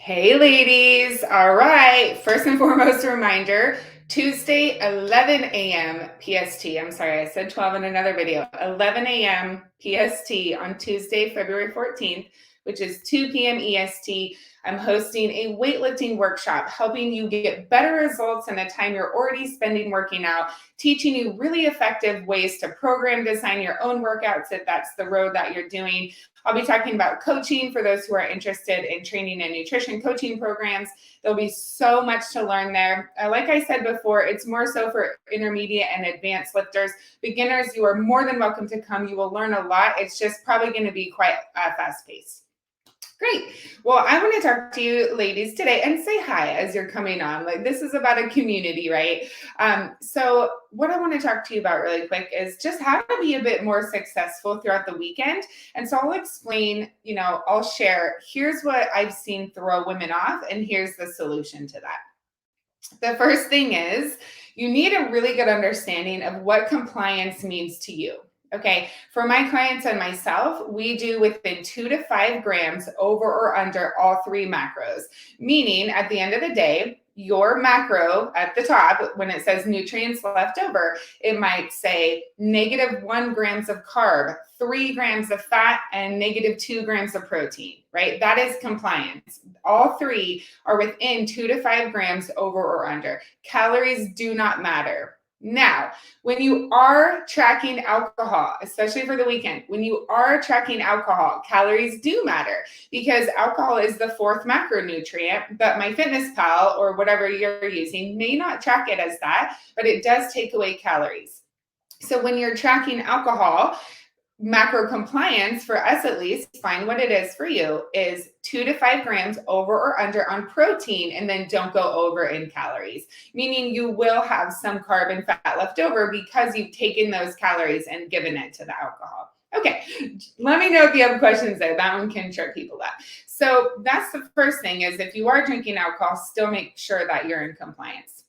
Hey, ladies. All right. First and foremost, reminder Tuesday, 11 a.m. PST. I'm sorry, I said 12 in another video. 11 a.m. PST on Tuesday, February 14th, which is 2 p.m. EST. I'm hosting a weightlifting workshop, helping you get better results in the time you're already spending working out, teaching you really effective ways to program design your own workouts if that's the road that you're doing. I'll be talking about coaching for those who are interested in training and nutrition coaching programs. There'll be so much to learn there. Like I said before, it's more so for intermediate and advanced lifters. Beginners, you are more than welcome to come. You will learn a lot. It's just probably going to be quite fast paced. Great. Well, I want to talk to you ladies today and say hi as you're coming on. Like, this is about a community, right? So what I want to talk to you about really quick is just how to be a bit more successful throughout the weekend. And so I'll explain, I'll share, here's what I've seen throw women off, and here's the solution to that. The first thing is you need a really good understanding of what compliance means to you. Okay, for my clients and myself, we do within 2 to 5 grams over or under all three macros, meaning at the end of the day, your macro at the top, when it says nutrients left over, it might say -1 grams of carb, 3 grams of fat, and -2 grams of protein, right? That is compliance. All three are within 2 to 5 grams over or under. Calories do not matter. Now, when you are tracking alcohol, especially for the weekend, when you are tracking alcohol, calories do matter because alcohol is the fourth macronutrient, but MyFitnessPal or whatever you're using may not track it as that, but it does take away calories. So when you're tracking alcohol, macro compliance for us, at least, find what it is for you, is 2 to 5 grams over or under on protein, and then don't go over in calories, meaning you will have some carb and fat left over because you've taken those calories and given it to the alcohol. Okay, let me know if you have questions there. That one can trip people up. So that's the first thing, is if you are drinking alcohol, still make sure that you're in compliance.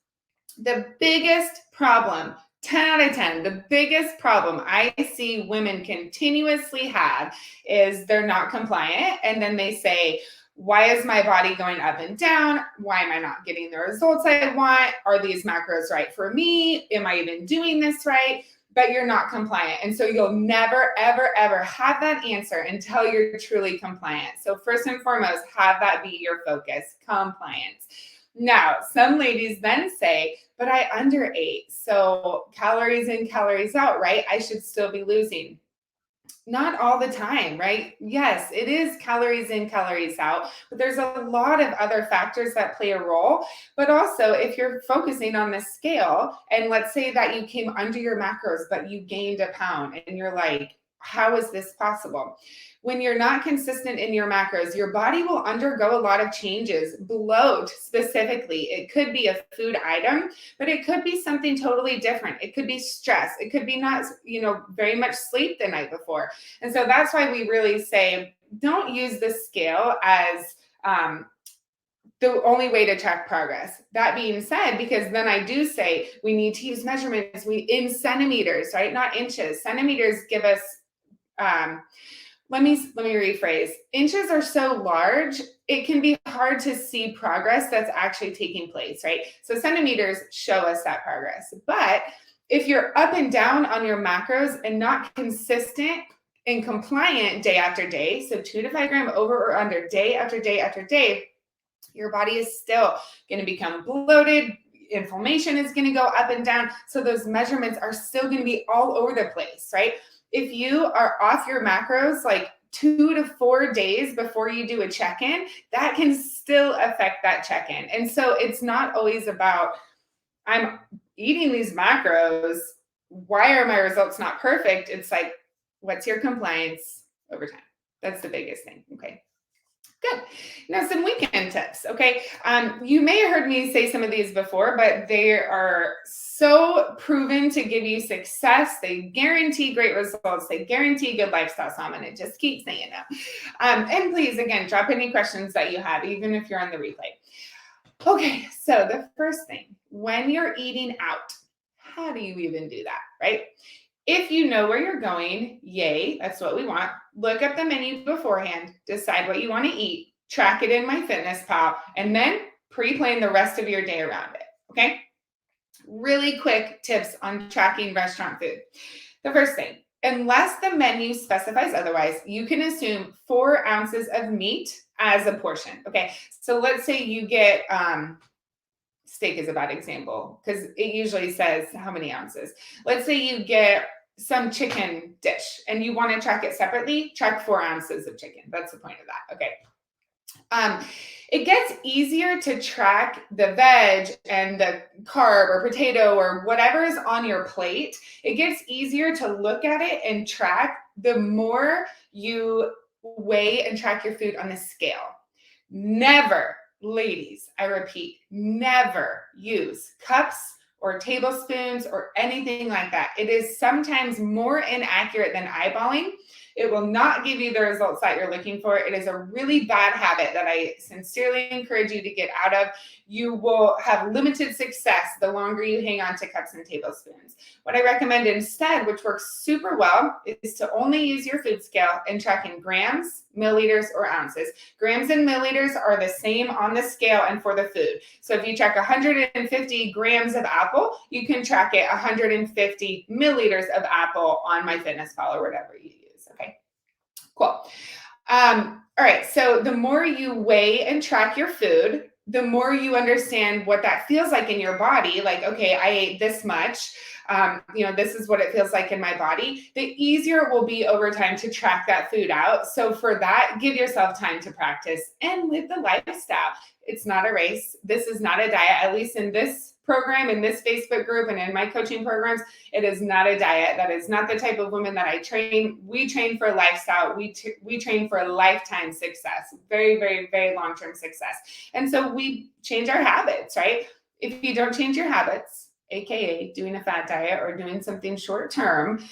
The biggest problem, 10 out of 10, the biggest problem I see women continuously have is they're not compliant. And then they say, why is my body going up and down? Why am I not getting the results I want? Are these macros right for me? Am I even doing this right? But you're not compliant. And so you'll never, ever, ever have that answer until you're truly compliant. So first and foremost, have that be your focus, compliance. Now, some ladies then say, but I underate, so calories in, calories out, right? I should still be losing. Not all the time, right? Yes, it is calories in, calories out, but there's a lot of other factors that play a role. But also, if you're focusing on the scale, and let's say that you came under your macros, but you gained a pound, and you're like, how is this possible? When you're not consistent in your macros, your body will undergo a lot of changes. Bloat specifically, it could be a food item, but it could be something totally different. It could be stress. It could be not, very much sleep the night before. And so that's why we really say, don't use the scale as the only way to track progress. That being said, because then I do say we need to use measurements in centimeters, right? Not inches. Centimeters give us, let me rephrase. Inches are so large, it can be hard to see progress that's actually taking place, right? So centimeters show us that progress. But if you're up and down on your macros and not consistent and compliant day after day, so 2 to 5 gram over or under day after day after day, your body is still going to become bloated. Inflammation is going to go up and down. So those measurements are still going to be all over the place, right? If you are off your macros like 2 to 4 days before you do a check-in, that can still affect that check-in. And so it's not always about, I'm eating these macros, why are my results not perfect? It's like, what's your compliance over time? That's the biggest thing. Okay. Good. Now, some weekend tips. Okay. You may have heard me say some of these before, but they are so proven to give you success. They guarantee great results. They guarantee good lifestyle. So I'm going to just keep saying them. And please, again, drop any questions that you have, even if you're on the replay. Okay. So the first thing, when you're eating out, how do you even do that? Right? If you know where you're going, yay, that's what we want. Look up the menu beforehand, decide what you want to eat. track it in MyFitnessPal, and then pre-plan the rest of your day around it, okay? Really quick tips on tracking restaurant food. The first thing, unless the menu specifies otherwise, you can assume 4 ounces of meat as a portion, okay? So let's say you get, steak is a bad example because it usually says how many ounces. Let's say you get some chicken dish and you want to track it separately, track 4 ounces of chicken. That's the point of that, okay? It gets easier to track the veg and the carb or potato or whatever is on your plate. It gets easier to look at it and track the more you weigh and track your food on the scale. Never, ladies, I repeat, never use cups or tablespoons or anything like that. It is sometimes more inaccurate than eyeballing. It will not give you the results that you're looking for. It is a really bad habit that I sincerely encourage you to get out of. You will have limited success the longer you hang on to cups and tablespoons. What I recommend instead, which works super well, is to only use your food scale and track in grams, milliliters, or ounces. Grams and milliliters are the same on the scale and for the food. So if you track 150 grams of apple, you can track it 150 milliliters of apple on MyFitnessPal or whatever you use. Okay, cool. All right, so the more you weigh and track your food, the more you understand what that feels like in your body. Like, okay, I ate this much. This is what it feels like in my body. The easier it will be over time to track that food out. So for that, give yourself time to practice and live the lifestyle. It's not a race. This is not a diet, at least in this program, in this Facebook group, and in my coaching programs. It is not a diet. That is not the type of women that I train. We train for lifestyle. We train for lifetime success, very, very, very long-term success. And so we change our habits, right? If you don't change your habits, AKA doing a fat diet or doing something short-term,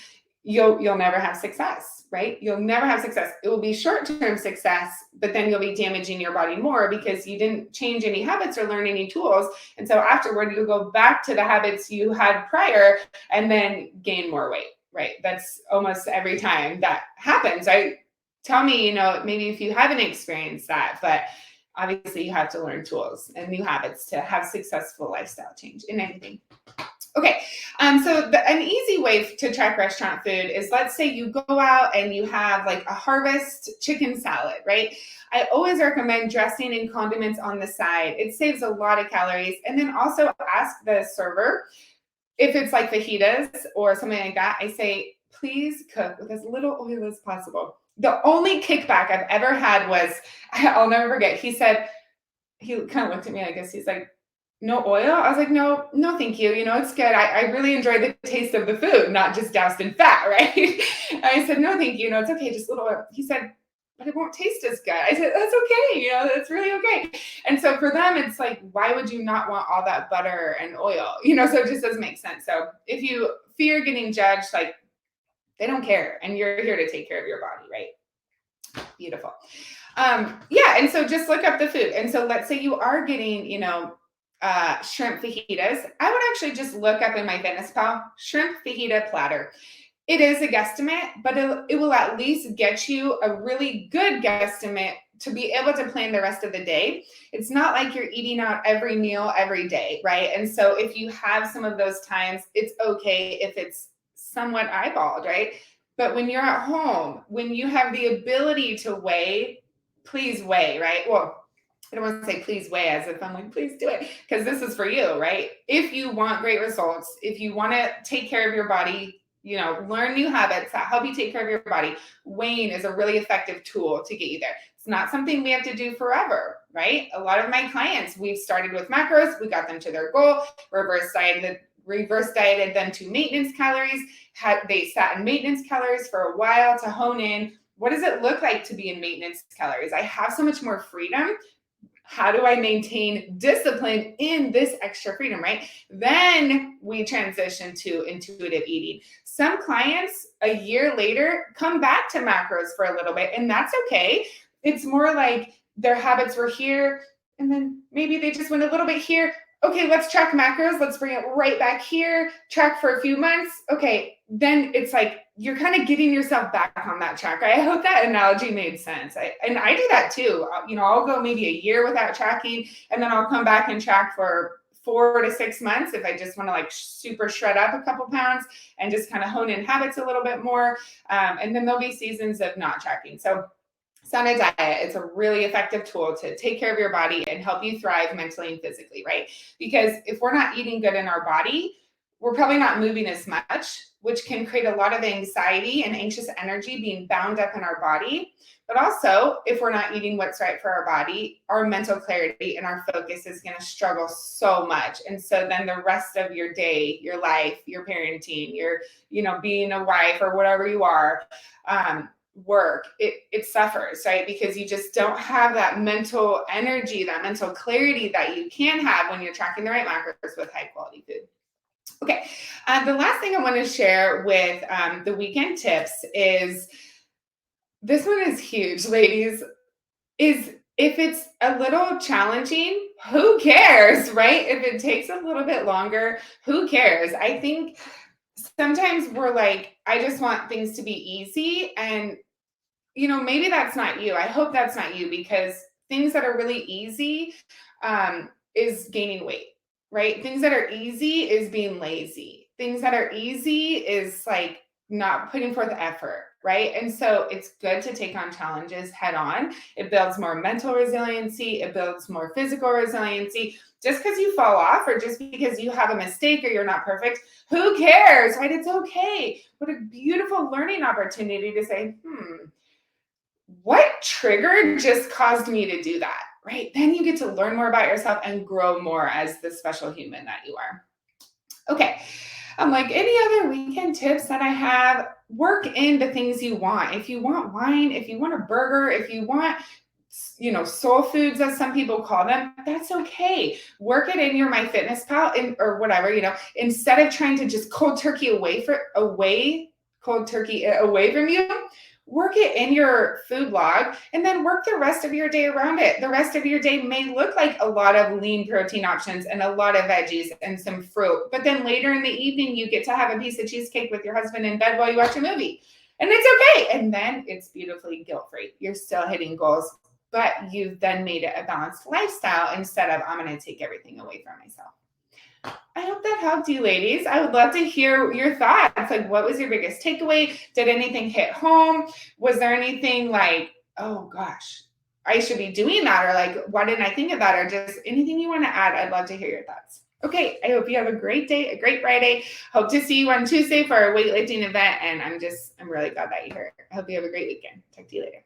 you'll never have success, right? You'll never have success. It will be short-term success, but then you'll be damaging your body more because you didn't change any habits or learn any tools. And so afterward, you'll go back to the habits you had prior and then gain more weight, right? That's almost every time that happens, right? Tell me, maybe if you haven't experienced that, but obviously you have to learn tools and new habits to have successful lifestyle change in anything. Okay, so an easy way to track restaurant food is, let's say you go out and you have like a Harvest chicken salad, right? I always recommend dressing and condiments on the side. It saves a lot of calories. And then also ask the server, if it's like fajitas or something like that, I say, please cook with as little oil as possible. The only kickback I've ever had was, I'll never forget, he said, he kind of looked at me, I guess he's like, no oil? I was like, no, thank you. It's good. I really enjoy the taste of the food, not just doused in fat, right? I said, no, thank you. It's okay, just a little oil. He said, but it won't taste as good. I said, that's okay. That's really okay. And so for them, it's like, why would you not want all that butter and oil? So it just doesn't make sense. So if you fear getting judged, like, they don't care. And you're here to take care of your body, right? Beautiful. And so just look up the food. And so let's say you are getting, shrimp fajitas. I would actually just look up in MyFitnessPal, shrimp fajita platter. It is a guesstimate, but it will at least get you a really good guesstimate to be able to plan the rest of the day. It's not like you're eating out every meal every day, right? And so if you have some of those times, it's okay if it's somewhat eyeballed, right? But when you're at home, when you have the ability to weigh, please weigh, right? Well, I don't want to say please weigh as if I'm like, please do it, because this is for you, right? If you want great results, if you want to take care of your body, learn new habits that help you take care of your body, weighing is a really effective tool to get you there. It's not something we have to do forever, right? A lot of my clients, we've started with macros, we got them to their goal, reverse dieted them to maintenance calories. They sat in maintenance calories for a while to hone in. What does it look like to be in maintenance calories? I have so much more freedom. How do I maintain discipline in this extra freedom, right? Then we transition to intuitive eating. Some clients a year later come back to macros for a little bit, and that's okay. It's more like their habits were here, and then maybe they just went a little bit here. okay, let's track macros. Let's bring it right back here, track for a few months. Okay, then it's like you're kind of getting yourself back on that track. I hope that analogy made sense. And I do that too. I'll go maybe a year without tracking, and then I'll come back and track for 4 to 6 months if I just want to like super shred up a couple pounds and just kind of hone in habits a little bit more. And then there'll be seasons of not tracking. So Sana Diet, it's a really effective tool to take care of your body and help you thrive mentally and physically, right? Because if we're not eating good in our body, we're probably not moving as much, which can create a lot of anxiety and anxious energy being bound up in our body. But also, if we're not eating what's right for our body, our mental clarity and our focus is going to struggle so much. And so then the rest of your day, your life, your parenting, your, being a wife or whatever you are, work, it suffers, right? Because you just don't have that mental energy, that mental clarity that you can have when you're tracking the right macros with high quality food. Okay, the last thing I want to share with the weekend tips is, this one is huge, ladies, is if it's a little challenging, who cares, right? If it takes a little bit longer, who cares? I think sometimes we're like, I just want things to be easy, and maybe that's not you. I hope that's not you, because things that are really easy is gaining weight, right? Things that are easy is being lazy. Things that are easy is like not putting forth effort, right? And so it's good to take on challenges head on. It builds more mental resiliency. It builds more physical resiliency. Just because you fall off or just because you have a mistake or you're not perfect, who cares, right? It's okay. What a beautiful learning opportunity to say, what trigger just caused me to do that, right? Then you get to learn more about yourself and grow more as the special human that you are. Okay. Like any other weekend tips that I have, work in the things you want. If you want wine, if you want a burger, if you want, soul foods, as some people call them, that's okay. Work it in your MyFitnessPal or whatever, instead of trying to just cold turkey away from you. Work it in your food log and then work the rest of your day around it. The rest of your day may look like a lot of lean protein options and a lot of veggies and some fruit. But then later in the evening, you get to have a piece of cheesecake with your husband in bed while you watch a movie. And it's okay. And then it's beautifully guilt-free. You're still hitting goals, but you've then made it a balanced lifestyle instead of, I'm going to take everything away from myself. I hope that helped you, ladies. I would love to hear your thoughts. Like, what was your biggest takeaway? Did anything hit home? Was there anything like, oh gosh, I should be doing that? Or like, why didn't I think of that? Or just anything you want to add? I'd love to hear your thoughts. Okay, I hope you have a great day, a great Friday. Hope to see you on Tuesday for our weightlifting event. And I'm really glad that you're here. I hope you have a great weekend. Talk to you later.